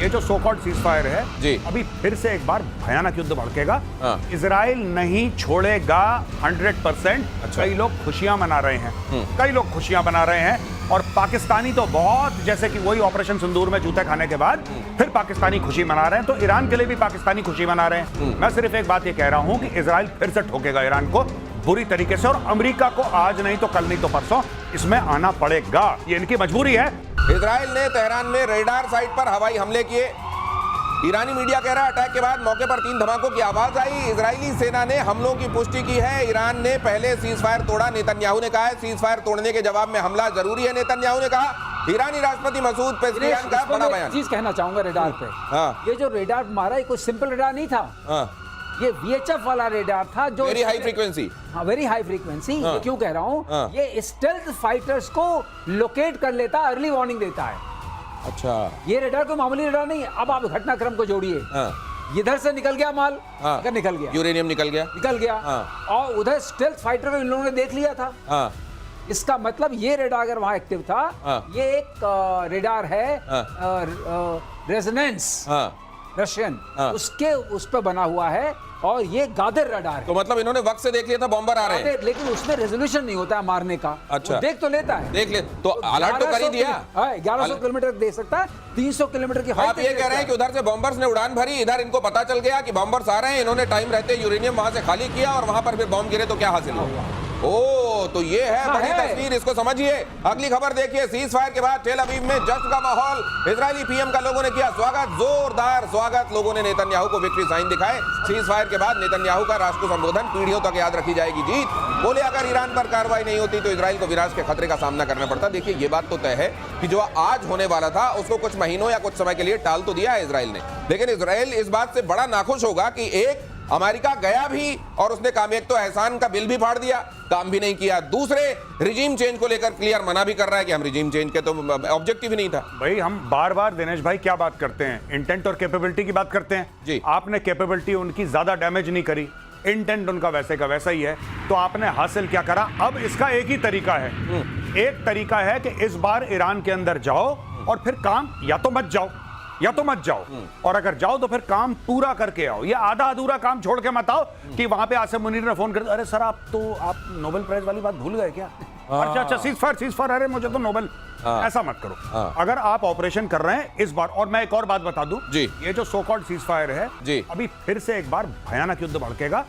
ये जो so called cease fire है जी। अभी फिर से एक बार भयानक युद्ध भड़केगा। हाँ। इजराइल नहीं छोड़ेगा 100%। अच्छा। कई लोग खुशियां मना रहे हैं, कई लोग खुशियां मना रहे हैं, और पाकिस्तानी तो बहुत, जैसे कि वही ऑपरेशन सिंदूर में जूते खाने के बाद फिर पाकिस्तानी खुशी मना रहे हैं, तो ईरान के लिए भी पाकिस्तानी खुशी मना रहे हैं। मैं सिर्फ एक बात ये कह रहा हूं कि इजराइल फिर से ठोकेगा ईरान को बुरी तरीके से, और अमेरिका को आज नहीं तो कल नहीं तो परसों इसमें आना पड़ेगा। ये इनकी मजबूरी है। इजराइल ने तेहरान में रेडार साइट पर हवाई हमले किए। ईरानी मीडिया कह रहा है अटैक के बाद मौके पर 3 धमाकों की आवाज आई। इजरायली सेना ने हमलों की पुष्टि की है। ईरान ने पहले सीज फायर तोड़ा, नेतन्याहू ने कहा है सीज फायर तोड़ने के जवाब में हमला जरूरी है, नेतन्याहू ने कहा। ईरानी राष्ट्रपति मसूद पेज़ेश्कियान का बड़ा बयान। चीज कहना चाहूंगा रेडार पे। हाँ। ये जो रेडार मारा, ये कोई सिंपल रेडार नहीं था। हाँ। ये VHF वाला रेडार था जो वेरी हाई फ्रीक्वेंसी। हाँ, वेरी हाई फ्रीक्वेंसी। हाँ। ये क्यों कह रहा हूँ, हाँ। ये स्टेल्थ फाइटर्स को लोकेट कर लेता, अर्ली वार्निंग देता है। अच्छा। ये रेडार कोई मामूली रेडार नहीं है। अब आप घटनाक्रम को जोड़िए। हाँ। इधर से निकल गया माल। हाँ। अगर निकल गया, यूरेनियम निकल गया। हाँ। और उधर स्टेल्थ फाइटर को इन लोगों ने देख लिया था। हाँ। इसका मतलब ये रेडार अगर वहां एक्टिव था, हाँ। ये एक रेडार है रेजोनेंस रशियन, हाँ। उसके उस पर बना हुआ है, और ये गादर रडार है। तो मतलब इन्होंने वक्त से देख लिया था बॉम्बर आ रहे हैं। लेकिन उसमें रेजोल्यूशन नहीं होता है मारने का। अच्छा। वो देख तो लेता है, देख ले तो अलर्ट तो कर ही दिया। 1100 किलोमीटर दे सकता है, 300 किलोमीटर की आप ये कह रहे हैं कि उधर से बॉम्बर्स ने उड़ान भरी, इधर इनको पता चल गया कि बॉम्बर्स आ रहे हैं, इन्होंने टाइम रहते यूरेनियम वहां से खाली किया और वहां पर फिर बॉम्ब गिरे तो क्या हासिल हुआ। ओ, तो ये है बड़ी तस्वीर, इसको समझिए। अगली खबर देखिए। सीज फायर के बाद टेल अवीव में जश्न का माहौल। इजरायली पीएम का लोगों ने किया स्वागत, जोरदार स्वागत। लोगों ने नेतन्याहू को विक्ट्री साइन दिखाए। सीज फायर के बाद नेतन्याहू का राष्ट्र को संबोधन, पीढ़ियों तक याद रखी जाएगी जीत। बोले अगर ईरान पर कार्रवाई नहीं होती तो इजराइल को विनाश के खतरे का सामना करना पड़ता। देखिए, ये बात तो तय है कि जो आज होने वाला था उसको कुछ महीनों या कुछ समय के लिए टाल तो दिया है इजराइल ने, लेकिन इजराइल इस बात से बड़ा नाखुश होगा कि एक अमेरिका गया भी और उसने काम, एक तो एहसान का बिल भी फाड़ दिया, काम भी नहीं किया, दूसरे रिजीम चेंज को लेकर क्लियर मना भी कर रहा है कि हम रिजीम चेंज के तो ऑब्जेक्टिव ही नहीं था। भाई हम बार बार दिनेश भाई क्या बात करते हैं, इंटेंट और कैपेबिलिटी की बात करते हैं जी। आपने कैपेबिलिटी उनकी ज्यादा डैमेज नहीं करी, इंटेंट उनका वैसे का वैसा ही है, तो आपने हासिल क्या करा। अब इसका एक ही तरीका है, एक तरीका है कि इस बार ईरान के अंदर जाओ और फिर काम या तो मत जाओ, या तो मत जाओ, और अगर जाओ तो फिर काम पूरा करके आओ। ये आधा अधूरा काम छोड़ के मत आओ कि वहां पे आसिम मुनीर ने फोन कर, अरे सर आप नोबेल प्राइज वाली बात भूल गए क्या। अच्छा सीज फायर, अरे मुझे तो नोबेल, ऐसा मत करो। अगर आप ऑपरेशन कर रहे हैं इस बार, और मैं एक और बात बता दूं जी। ये जो सो कॉल्ड सीज फायर है जी। अभी फिर से एक बार भयानक युद्ध भड़केगा।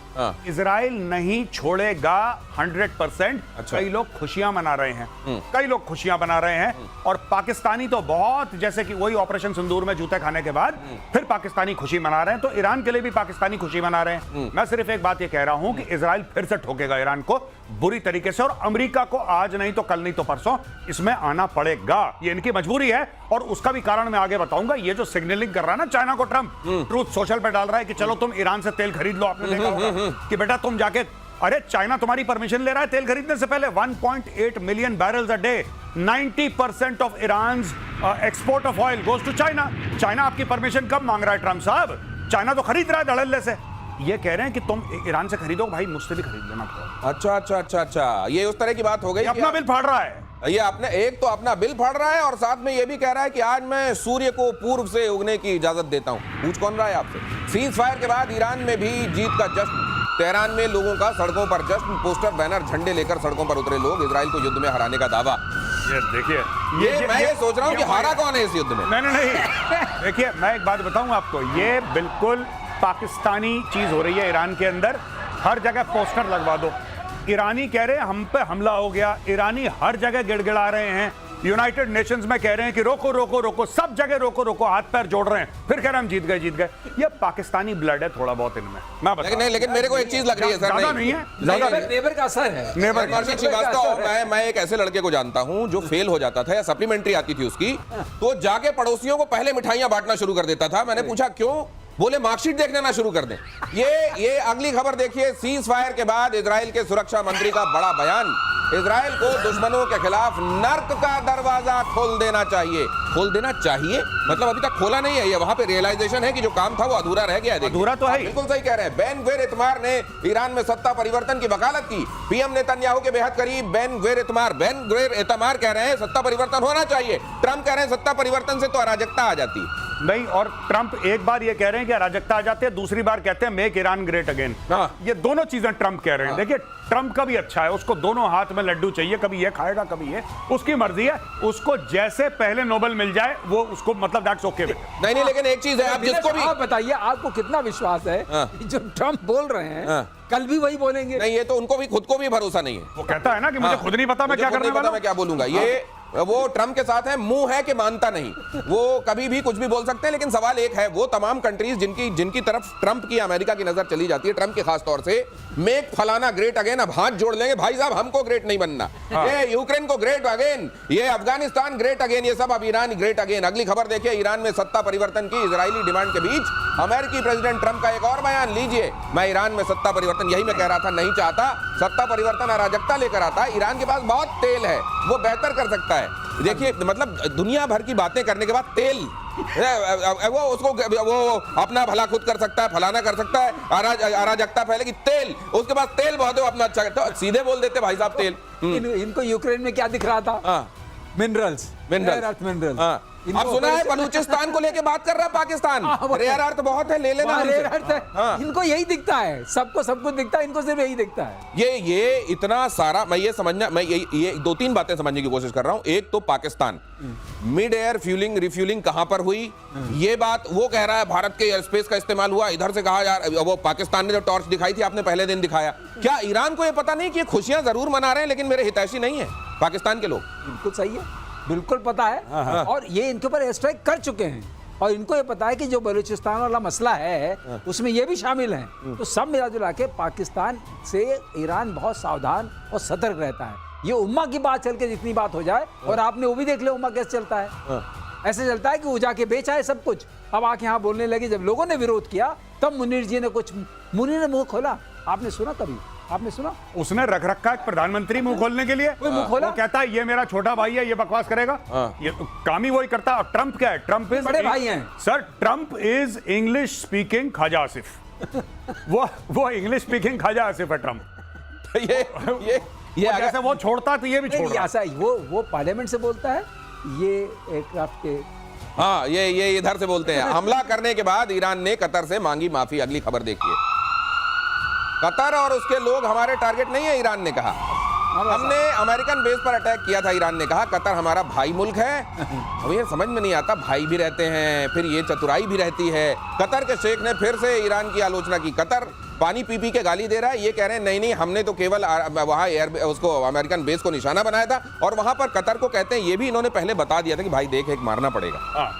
इजराइल नहीं छोड़ेगा 100%। अच्छा। कई लोग खुशियां मना रहे हैं, कई लोग खुशियां मना रहे हैं, और पाकिस्तानी तो बहुत, जैसे कि वही ऑपरेशन सिंदूर में जूते खाने के बाद फिर पाकिस्तानी खुशी मना रहे हैं, तो ईरान के लिए भी पाकिस्तानी खुशी मना रहे हैं। मैं सिर्फ एक बात ये कह रहा हूं कि इजराइल फिर से ठोकेगा ईरान को बुरी तरीके से, और अमेरिका को आज नहीं तो कल नहीं तो परसों इसमें आना पड़ेगा। ये इनकी मजबूरी है, और उसका भी कारण मैं आगे बताऊंगा। ये जो सिग्नलिंग कर रहा है ना चाइना को ट्रंप, ट्रूथ सोशल पे डाल रहा है कि चलो तुम ईरान से तेल खरीद लो। आपने देखा होगा कि बेटा तुम जाके, अरे चाइना तुम्हारी परमिशन ले रहा है तेल खरीदने से पहले। 1.8 million barrels a day, 90% of Iran's export of oil goes to China. China आपकी परमिशन कब मांग रहा है ट्रंप साहब? चाइना तो खरीद रहा है धड़ल्ले से। ये कह रहे हैं कि तुम ईरान से खरीदो, भाई मुझसे भी खरीद लेना थोड़ा। अच्छा अच्छा अच्छा अच्छा, ये उस तरह की बात हो गई। अपना बिल फाड़ रहा है, ये अपने एक तो अपना बिल फाड़ रहा है और साथ में ये भी कह रहा है कि आज मैं सूर्य को पूर्व से उगने की इजाजत देता हूं। पूछ कौन रहा है आपसे? सीज फायर के बाद ईरान में भी जीत का जश्न। तेहरान में लोगों का सड़कों पर जश्न, पोस्टर बैनर झंडे लेकर सड़कों पर उतरे लोग, इजराइल को युद्ध में हराने का दावा। ये देखिए, मैं ये सोच रहा हूं कि हारा कौन है इस युद्ध में। नहीं देखिए, मैं एक बात बताऊं आपको, ये बिल्कुल पाकिस्तानी चीज हो रही है ईरान के अंदर। हर जगह पोस्टर लगवा दो, ईरानी कह रहे हैं हम पे हमला हो गया, ईरानी हर जगह गिड़गिड़ा रहे हैं, यूनाइटेड नेशंस में कह रहे हैं कि रोको रोको रोको, सब जगह रोको रोको, हाथ पैर जोड़ रहे हैं, फिर कह रहे हैं हम जीत गए। ये पाकिस्तानी ब्लड है थोड़ा बहुत इनमें, मैं बता। लेकिन मेरे को एक चीज लग रही है सर, नहीं है, नेबर का असर है। मैं एक ऐसे लड़के को जानता हूं जो फेल हो जाता था या सप्लीमेंट्री आती थी उसकी, तो जाके पड़ोसियों को पहले मिठाइयां बांटना शुरू कर देता था। मैंने पूछा क्यों? बोले मार्कशीट देखने ना शुरू कर दें। ये अगली खबर देखिए। सीज फायर के बाद इजराइल के सुरक्षा मंत्री का बड़ा बयान। इजराइल को दुश्मनों के खिलाफ नर्क का दरवाजा खोल देना चाहिए। खोल देना चाहिए मतलब अभी तक खोला नहीं है, ये वहां पे रियलाइजेशन है कि जो काम था वो अधूरा रह गया है। अधूरा तो है, बिल्कुल सही कह रहे हैं। बेन ग्विर इतमार ने ईरान में सत्ता परिवर्तन की वकालत की। पीएम नेतन्याहू के बेहद करीब बेन ग्विर इतमार कह रहे हैं सत्ता परिवर्तन होना चाहिए। ट्रंप कह रहे हैं सत्ता परिवर्तन से तो अराजकता आ जाती है। नहीं, और ट्रंप एक बार ये कह रहे हैं कि अराजकता आ जाती है, दूसरी बार कहते हैं मेक ईरान ग्रेट अगेन। ये दोनों चीजें ट्रंप कह रहे हैं। देखिए ट्रंप का भी अच्छा है, उसको दोनों हाथ में लड्डू चाहिए, कभी ये खाएगा कभी ये, उसकी मर्जी है, उसको जैसे पहले नोबेल मिल जाए वो उसको मतलब दैट्स ओके। नहीं, लेकिन एक चीज है, आप जिसको भी आप बताइए, आपको कितना विश्वास है कि जो ट्रंप बोल रहे हैं कल भी वही बोलेंगे? नहीं, ये तो उनको भी खुद को भी भरोसा नहीं है। वो कहता है ना कि मुझे खुद नहीं पता मैं क्या करने वाला हूं, मैं क्या बोलूंगा। ये वो ट्रंप के साथ है, मुंह है कि मानता नहीं, वो कभी भी कुछ भी बोल सकते हैं। लेकिन सवाल एक है, वो तमाम कंट्रीज जिनकी तरफ ट्रंप की, अमेरिका की नजर चली जाती है, ट्रंप के खास तौर से, मेक फलाना ग्रेट अगेन, अब हाथ जोड़ लेंगे भाई साहब, हमको ग्रेट नहीं बनना, ये यूक्रेन को ग्रेट अगेन, ये अफगानिस्तान ग्रेट अगेन, ये सब अब ईरान ग्रेट अगेन। अगली खबर देखिए, ईरान में सत्ता परिवर्तन की इजरायली डिमांड के बीच अमेरिकी प्रेसिडेंट ट्रंप का एक और बयान लीजिए। मैं ईरान में सत्ता परिवर्तन, यही मैं कह रहा था, नहीं चाहता सत्ता परिवर्तन, अराजकता लेकर आता है। ईरान के पास बहुत तेल है, वो बेहतर कर सकता है। देखिए मतलब दुनिया भर की बातें करने के बाद तेल, वो उसको वो अपना भला खुद कर सकता है, फलाना कर सकता है, अराजकता फैलेगी, तेल, उसके पास तेल बहुत है, अपना अच्छा, तो सीधे बोल देते भाई साहब तेल। इनको यूक्रेन में क्या दिख रहा था? मिनरल्स। आप सुना है बलूचिस्तान को लेके बात कर रहा है पाकिस्तान, रेयर अर्थ बहुत है, ले लेना। रेयर अर्थ है, इनको यही दिखता है, सबको सब कुछ दिखता है, इनको सिर्फ यही दिखता है। ये इतना सारा, मैं ये समझना, मैं ये दो तीन बातें समझने की कोशिश कर रहा हूं। एक तो Pakistan mid air fuelling refuelling कहां पर हुई, ये बात वो कह रहा है भारत के एयर स्पेस का इस्तेमाल हुआ, इधर से कहा जा रहा, वो पाकिस्तान ने जो टॉर्च दिखाई थी आपने पहले दिन दिखाया। क्या ईरान को ये पता नहीं कि ये खुशियां जरूर मना रहे हैं लेकिन मेरे हितैषी नहीं है पाकिस्तान के लोग? बिल्कुल सही है, बिल्कुल पता है, और ये इनके ऊपर एयर स्ट्राइक कर चुके हैं, और इनको ये पता है कि जो बलूचिस्तान वाला मसला है उसमें ये भी शामिल है। तो सब मिला जुला के पाकिस्तान से ईरान बहुत सावधान और सतर्क रहता है। ये उम्मा की बात चल के जितनी बात हो जाए, और आपने वो भी देख लिया उम्मा कैसे चलता है, ऐसे चलता है कि वो जाके बेचा है सब कुछ, अब आके यहाँ बोलने लगे। जब लोगों ने विरोध किया तब मुनीर जी ने मुनीर ने मुंह खोला। आपने सुना कभी? आपने सुना? उसने रख रखा है प्रधानमंत्री मुंह खोलने के लिए, मुंह खोला, वो कहता है ये मेरा छोटा भाई है, ये बकवास करेगा, ये काम ही वही करता है। और ट्रंप क्या है? ट्रंप इज बड़े भाई हैं sir, Trump is English speaking Khawaja Asif. वो इंग्लिश स्पीकिंग ख्वाजा आसिफ है ट्रंप। ये जैसे वो छोड़ता तो ये भी छोड़, ऐसा वो पार्लियामेंट से बोलता है, ये एयरक्राफ्ट के, हाँ, ये इधर से बोलते हैं। हमला करने के बाद ईरान ने कतर से मांगी माफी। अगली खबर देखिए, कतर और उसके लोग हमारे टारगेट नहीं है, ईरान ने कहा। हमने अमेरिकन बेस पर अटैक किया था, ईरान ने कहा। कतर हमारा भाई मुल्क है। अब ये समझ में नहीं आता, भाई भी रहते हैं, फिर ये चतुराई भी रहती है। कतर के शेख ने फिर से ईरान की आलोचना की। कतर पानी पी पी के गाली दे रहा है। ये कह रहे हैं नहीं, हमने तो केवल वहाँ उसको अमेरिकन बेस को निशाना बनाया था, और वहां पर कतर को कहते हैं, ये भी इन्होंने पहले बता दिया था कि भाई देख, एक मारना पड़ेगा।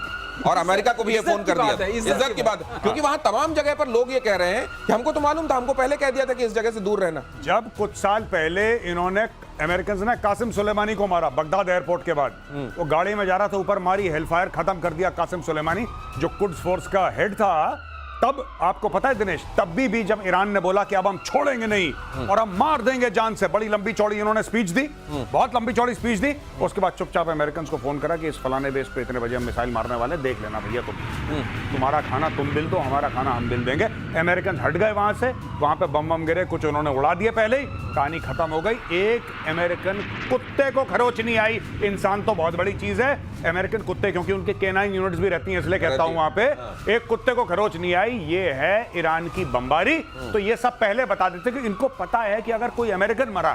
और अमेरिका को भी ये फोन कर दिया, इज्जत की बात, क्योंकि वहां तमाम जगह पर लोग ये कह रहे हैं कि हमको तो मालूम था, हमको पहले कह दिया था कि इस जगह से दूर रहना। जब कुछ साल पहले इन्होंने अमेरिकन ने कासिम सुलेमानी को मारा बगदाद एयरपोर्ट के बाद, वो गाड़ी में जा रहा था, ऊपर मारी, हेलफायर खत्म कर दिया कासिम सुलेमानी, जो कुड्स फोर्स का हेड था। तब आपको पता है दिनेश, तब भी जब ईरान ने बोला कि अब हम छोड़ेंगे नहीं और हम मार देंगे जान से, बड़ी लंबी चौड़ी इन्होंने स्पीच दी, बहुत लंबी चौड़ी स्पीच दी। उसके बाद चुपचाप अमेरिकन को फोन करा कि इस फलाने बेस पे इतने बजे हम मिसाइल मारने वाले, देख लेना भैया, तुम्हारा खाना तुम बिल दो, हमारा खाना हम बिल देंगे। अमेरिकन हट गए वहां से, वहां पे बम गिरे, कुछ उन्होंने उड़ा दिए पहले ही, कहानी खत्म हो गई। एक अमेरिकन कुत्ते को खरोच नहीं आई। इंसान तो बहुत बड़ी चीज है, अमेरिकन कुत्ते, क्योंकि उनके केनाइन यूनिट्स भी रहती हैं, इसलिए कहता हूं वहां पे एक कुत्ते को खरोच नहीं आई। ये है ईरान की बमबारी। तो ये सब पहले बता देते कि इनको पता है कि अगर कोई अमेरिकन मरा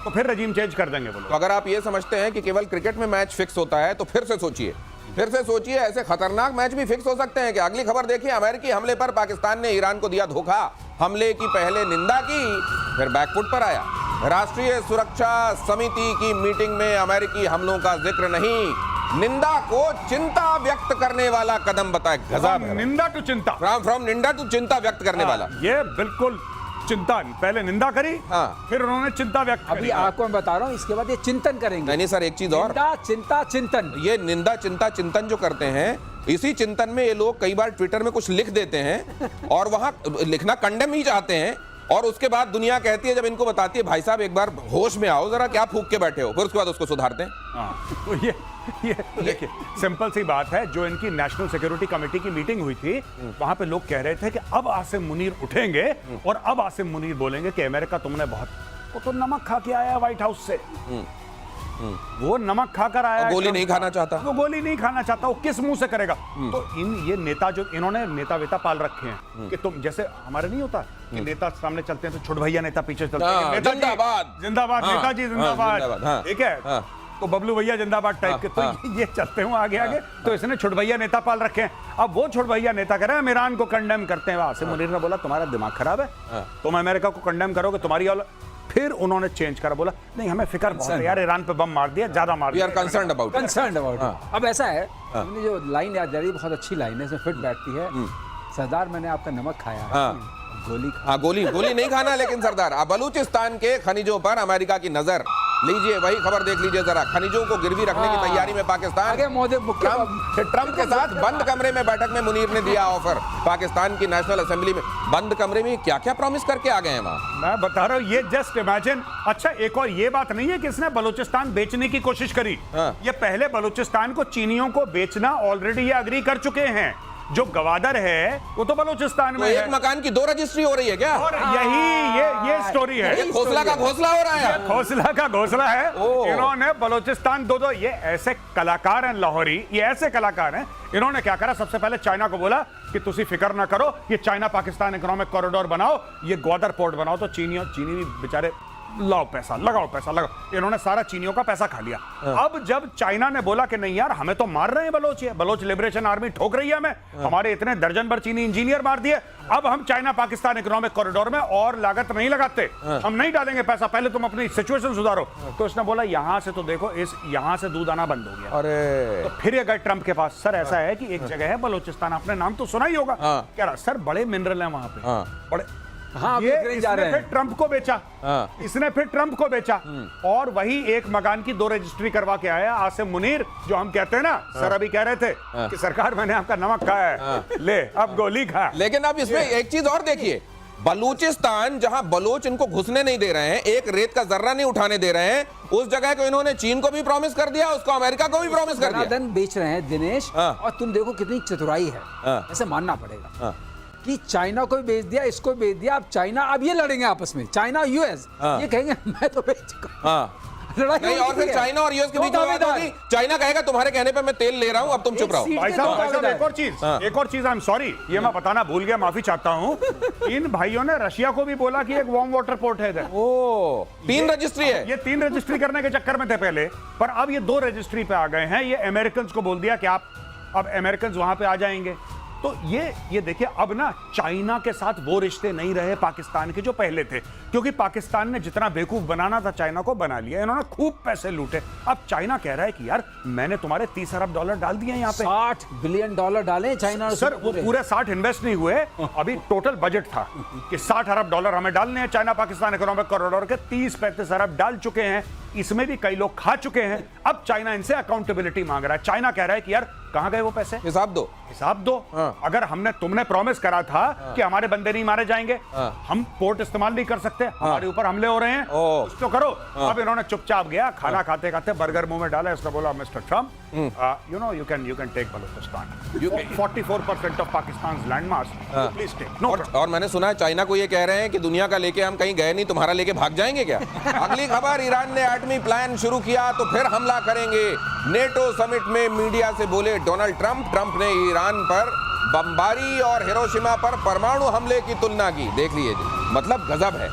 तो फिर रजीम चेंज कर देंगे बोलो। तो अगर आप ये समझते हैं कि केवल क्रिकेट में मैच फिक्स होता है, तो फिर से सोचिए, ऐसे खतरनाक मैच भी फिक्स हो सकते हैं कि। अगली खबर देखिए, अमेरिकी हमले पर पाकिस्तान ने ईरान को दिया धोखा। हमले की पहले निंदा की, फिर बैकफुट पर आया। राष्ट्रीय सुरक्षा समिति की मीटिंग में अमेरिकी हमलों का जिक्र नहीं, निंदा को चिंता व्यक्त करने वाला कदम बताए। गजब, निंदा टू चिंता, फ्रॉम निंदा टू चिंता व्यक्त करने वाला। ये बिल्कुल चिंता, पहले निंदा करी, फिर उन्होंने चिंता व्यक्त करी। अभी आपको मैं बता रहा हूं, इसके बाद ये चिंतन करेंगे। नहीं सर, एक चीज और, चिंता चिंतन, ये निंदा चिंता चिंतन जो करते हैं, इसी चिंतन में ये लोग कई बार ट्विटर में कुछ लिख देते हैं और वहां लिखना कंडेम ही चाहते हैं, और उसके बाद दुनिया कहती है, जब इनको बताती है भाई साहब एक बार होश में आओ जरा, क्या फूंक के बैठे हो, फिर उसके बाद उसको सुधारते हैं। तो ये देखिए सिंपल सी बात है। जो इनकी नेशनल सिक्योरिटी कमेटी की मीटिंग हुई थी, वहां पे लोग कह रहे थे कि अब आसिम मुनीर उठेंगे और अब आसिम मुनीर बोलेंगे कि अमेरिका तुमने बहुत, वो तो नमक खा के आया व्हाइट हाउस से, वो नमक खाकर आया है, गोली ट्रंप नहीं का। खाना चाहता। वो गोली नहीं खाना चाहता, वो किस मुंह से करेगा? तो ये नेता जो इन्होंने नेता वेता पाल रखे हैं कि तुम जैसे हमारे नहीं होता कि नेता सामने चलते हैं तो छोट भैया नेता पीछे चलते हैं, हाँ, नेताजी जिंदाबाद। जिंदाबाद, हाँ, नेताजी हाँ, जिंदाबाद, जिंदाबाद, हाँ। ठीक है। हाँ। तो बबलू भैया जिंदाबाद टाइप के, तो ये चलते हुए आगे आगे, तो इसने छोट भैया नेता पाल रखे हैं। अब वो छोट भैया नेता कह रहे हैं हम ईरान को कंडेम करते हैं। आसिम मुनीर ने बोला तुम्हारा दिमाग खराब है, तुम अमेरिका को कंडेम करोगे, तुम्हारी फिर उन्होंने चेंज करा, बोला नहीं हमें फिक्र बहुत है यार, ईरान पे बम मार दिया, ज्यादा मार वी आर दिया। कंसर्न्ड अबाउट अब ऐसा है, हमने जो लाइन याद जा रही है बहुत अच्छी लाइन है, इसमें फिट बैठती है। सरदार मैंने आपका नमक खाया है, गोली खा। हाँ, गोली नहीं खाना, लेकिन सरदार अब बलूचिस्तान के खनिजों पर अमेरिका की नजर। लीजिए वही खबर देख लीजिए जरा, खनिजों को गिरवी रखने की तैयारी में पाकिस्तान। आगे मोदी ट्रंप के साथ बंद कमरे में बैठक में मुनीर ने दिया ऑफर। पाकिस्तान की नेशनल असेंबली में बंद कमरे में क्या क्या प्रॉमिस करके आ गए हैं वहां। मैं बता रहा हूँ, ये जस्ट इमेजिन। अच्छा, एक और ये बात नहीं है कि इसने बलूचिस्तान बेचने की कोशिश करी, ये पहले बलूचिस्तान को चीनियों को बेचना ऑलरेडी ये अग्री कर चुके हैं। जो गवादर है वो तो बलूचिस्तान तो में एक है, मकान की 2 रजिस्ट्री हो रही है क्या? और यही ये स्टोरी है। ये घोसला का घोसला हो रहा है। घोसला का घोसला है। ओह। इन्होंने बलूचिस्तान दो ये ऐसे कलाकार हैं लाहौरी, ये ऐसे कलाकार हैं। इन्होंने क्या करा, सबसे पहले चाइना को बोला कि तुसी फिक्र ना करो, ये चाइना पाकिस्तान इकोनॉमिक कॉरिडोर बनाओ, ये ग्वादर पोर्ट बनाओ। तो चीनी बेचारे लाओ पैसा लगाओ। इन्होंने सारा चीनियों का पैसा खा लिया। अब जब चाइना ने बोला कि नहीं यार हमें तो मार रहे हैं बलोच लिबरेशन आर्मी ठोक रही है हमें, हमारे इतने दर्जन भर चीनी इंजीनियर मार दिए, अब हम चाइना पाकिस्तान इकोनॉमिक कॉरिडोर में और लागत नहीं लगाते, हम नहीं डालेंगे पैसा, पहले तुम अपनी सिचुएशन सुधारो। तो उसने बोला यहां से तो देखो, यहां से दूध आना बंद हो गया। अरे तो फिर ये गए ट्रंप के पास, सर ऐसा है कि एक जगह है बलोचिस्तान, आपने नाम तो सुना ही होगा। कह रहा सर बड़े मिनरल है वहां पे, बड़े। हाँ, ये जा रहे इसने हैं। फिर ट्रंप को बेचा, इसने फिर ट्रंप को बेचा, और वही एक मकान की 2 रजिस्ट्री करवा के आया आसिम मुनीर, जो हम कहते हैं ना, सर अभी कह रहे थे कि सरकार मैंने आपका नमक खाया है, ले अब गोली खा। लेकिन अब इसमें एक चीज और देखिए, बलूचिस्तान जहां बलोच इनको घुसने नहीं दे रहे हैं, एक रेत का जर्रा नहीं उठाने दे रहे हैं, उस जगह को इन्होंने चीन को भी प्रॉमिस कर दिया, उसको अमेरिका को भी प्रॉमिस कर दिया। धन बेच रहे हैं दिनेश, और तुम देखो कितनी चतुराई है, ऐसे मानना पड़ेगा कि चाइना को भी बेच दिया, इसको भी बेच दिया। अब चाइना, अब ये लड़ेंगे आपस में, चाइना यूएस, ये कहेंगे मैं तो बेच चुका। नहीं, और फिर चाइना और यूएस के बीच में बात होगी, चाइना कहेगा तुम्हारे कहने पे मैं तेल ले रहा हूं, अब तुम चुप रहो। भाई साहब एक और चीज, आई एम सॉरी, ये मैं बताना भूल गया, माफी चाहता हूँ। इन भाइयों ने रशिया को भी बोला कि एक वार्म वाटर पोर्ट है इधर। ओ, 3 रजिस्ट्री है। ये 3 रजिस्ट्री करने के चक्कर में थे पहले, पर अब ये 2 रजिस्ट्री पे आ गए हैं। ये अमेरिकन को बोल दिया कि आप अब अमेरिकन वहां पे आ जाएंगे। तो ये देखिए, अब ना चाइना के साथ वो रिश्ते नहीं रहे पाकिस्तान के जो पहले थे, क्योंकि पाकिस्तान ने जितना बेवकूफ बनाना था चाइना को बना लिया, इन्होंने खूब पैसे लूटे। अब चाइना कह रहा है कि यार मैंने तुम्हारे $30 अरब डाल दिए यहाँ पे, $60 बिलियन डाले चाइना। सर वो पूरे 60 इन्वेस्ट नहीं हुए, अभी टोटल बजट था कि $60 अरब हमें डालने हैं। चाइना पाकिस्तान इकोनॉमिक कॉरिडोर के 30-35 अरब डाल चुके हैं, इसमें भी कई लोग खा चुके हैं। अब चाइना इनसे अकाउंटेबिलिटी मांग रहा है। चाइना कह रहा है कि यार कहां गए वो पैसे, हिसाब दो। अगर तुमने प्रॉमिस करा था कि हमारे बंदे नहीं मारे जाएंगे, हम पोर्ट इस्तेमाल नहीं कर सकते, हमारे ऊपर हमले हो रहे हैं, कुछ तो करो। अब इन्होंने चुपचाप गया, खाना खाते खाते बर्गर मुंह में डाला, इसने बोला mister Trump, you can take Balochistan, 44% of Pakistan's landmass, please take, no problem. और मैंने सुना है चाइना को ये कह रहे हैं कि दुनिया का लेके हम कहीं गए नहीं, तुम्हारा लेके भाग जाएंगे क्या? अगली खबर, ईरान ने एटमी प्लान शुरू किया तो फिर हमला करेंगे। नेटो समिट में मीडिया से बोले डोनाल्ड ट्रंप ने ईरान पर बमबारी और हिरोशिमा पर परमाणु हमले की तुलना की। देख लीजिए, मतलब गजब है।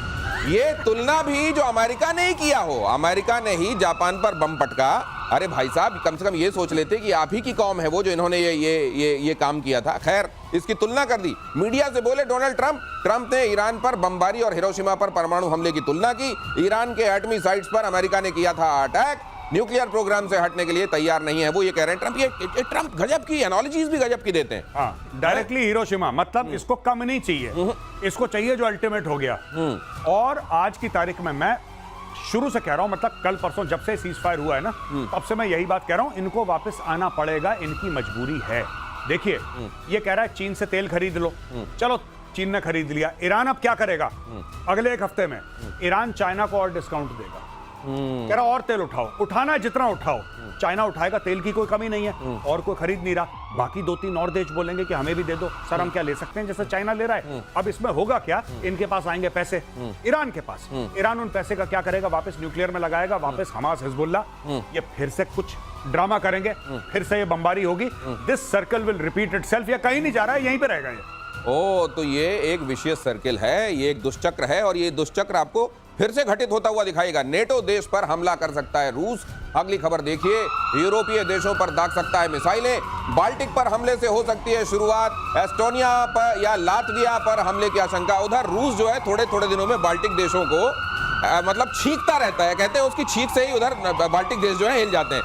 ये तुलना भी जो अमेरिका ने ही किया हो, अमेरिका ने ही जापान पर बम पटका। अरे भाई साहब, कम से कम ये सोच लेते कि आप ही की कौम है वो जो इन्होंने ये काम किया था। खैर, इसकी तुलना कर दी। मीडिया से बोले डोनाल्ड ट्रंप ने ईरान पर बमबारी और हिरोशिमा पर परमाणु हमले की तुलना की। ईरान के एटमी साइट्स पर अमेरिका ने किया था अटैक, न्यूक्लियर प्रोग्राम से हटने के लिए तैयार नहीं है, वो ये कह रहे हैं ट्रंप। ये ट्रंप गजब की एनालॉजीज भी गजब की देते हैं। डायरेक्टली हिरोशिमा, मतलब इसको कम नहीं चाहिए, इसको चाहिए जो अल्टीमेट हो गया। और आज की तारीख में मैं शुरू से कह रहा हूं, मतलब कल परसों जब से सीज फायर हुआ है ना, तब से मैं यही बात कह रहा हूं, इनको वापस आना पड़ेगा, इनकी मजबूरी है। देखिए, ये कह रहा है चीन से तेल खरीद लो, चलो चीन ने खरीद लिया। ईरान अब क्या करेगा? अगले 1 हफ्ते में ईरान चाइना को और डिस्काउंट देगा। कह रहा और तेल उठाओ, उठाना है जितना उठाओ, चाइना उठाएगा, तेल की कोई कमी नहीं है और कोई खरीद नहीं रहा। बाकी 2-3 और देश बोलेंगे कि हमें भी दे दो। सर हम क्या ले सकते हैं जैसे चाइना ले रहा है? अब इसमें होगा क्या, इनके पास आएंगे पैसे, ईरान के पास, ईरान उन पैसे का क्या करेगा, वापस न्यूक्लियर में लगाएगा, वापस हमास हिजबुल्ला, ये फिर से कुछ ड्रामा करेंगे, फिर से ये बमबारी होगी। This circle will repeat itself. ये कहीं नहीं जा रहा है, यहीं पे रहेगा ये। ओ, तो ये एक विशेष सर्किल है, ये एक दुष्चक्र है और ये दुष्चक्र आपको फिर से घटित होता हुआ दिखाएगा। नेटो देश पर हमला कर सकता है रूस। अगली खबर देखिए, यूरोपीय देशों पर दाग सकता है मिसाइलें। बाल्टिक पर हमले से हो सकती है शुरुआत। एस्टोनिया पर या लातविया पर हमले की आशंका। उधर रूस जो है थोड़े थोड़े दिनों में बाल्टिक देशों को मतलब छींकता रहता है, कहते हैं उसकी छींक से ही उधर बाल्टिक देश जो है हिल जाते हैं।